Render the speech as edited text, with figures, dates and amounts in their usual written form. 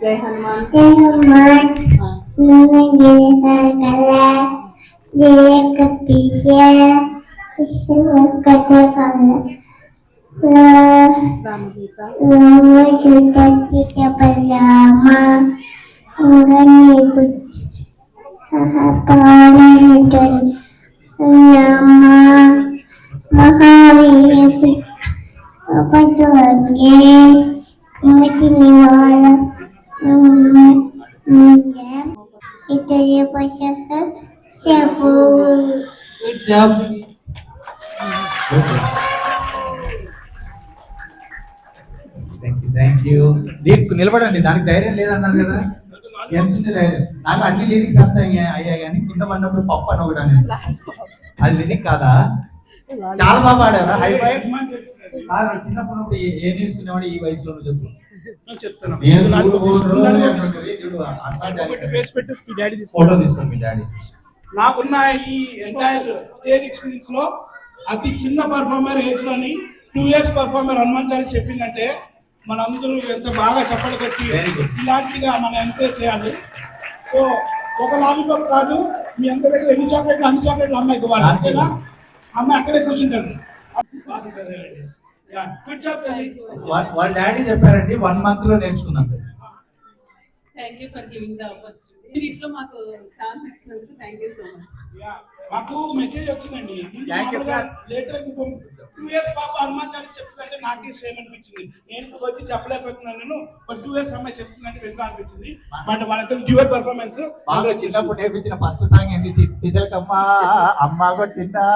जय हनुमान। जय हनुमान। मैं गिरधर कला ये कपीशे कथा कला रामदूता रामदूता चिता बलरामा अंगनी पुत्र कारणुतन नामा महावीर पतंगे मतिनिवाला इतने पश्चात Cebu. Good job. Thank you. నిలబడండి, దానికి ధైర్యం లేదన్నారు కదా, ఎంత ధైర్యం. నాకు అన్ని లిరిక్స్ అర్థం అయ్యా కానీ కింద పడినప్పుడు పప్పు అని ఒకటి అనేది అది లిరిక్ కాదా? చాలా బాగా పాడారు. High five. చిన్నప్పుడు ఏ నేర్చుకునేవాడు ఈ వయసులో చెప్పు. ఫోటో తీసుకోండి మీ డాడీ. నాకున్న ఈ ఎంటైర్ స్టేజ్ ఎక్స్పీరియన్స్ లో అతి చిన్న పర్ఫార్మర్ ఏజ్ లోని 2 years పర్ఫార్మర్ హనుమాన్ చాలీసా చెప్పిందంటే మనందరూ ఎంత బాగా చప్పట్లు కొట్టి ఇలాంటిగా మనం ఎంకరేజ్ చేయాలి. సో ఒక లాలీపాప్ కాదు, మీ అందరి దగ్గర అన్ని చాక్లెట్లు అమ్మాయికి ఇవ్వాలి. అంతేనా? అమ్మాయి అక్కడే కూర్చుంటుంది. Good job. వాళ్ళ డాడీ చెప్పారండి 1 month లో నేర్చుకున్నాం. Thank you for giving the opportunity. ఇట్లా మాకు ఛాన్స్ ఇచ్చినందుకు థ్యాంక్ యూ సో మచ్. మాకు మెసేజ్ వచ్చిందండి లేటర్ 2 years పాప హనుమాన్ చాలీసా చెప్తుందంటే నాకే సేమ్ అనిపించింది. నేను వచ్చి చెప్పలేకపోతున్నాను. నేను ఒక 2 years అమ్మాయి చెప్తుందంటే వెళ్తా అనిపించింది. బట్ వాళ్ళతో డ్యూయట్ పర్ఫార్మెన్స్ చిన్నప్పుడు నేర్పించిన ఫస్ట్ సాంగ్ ఏంటి? చిట్టి అమ్మ కొట్టిందా.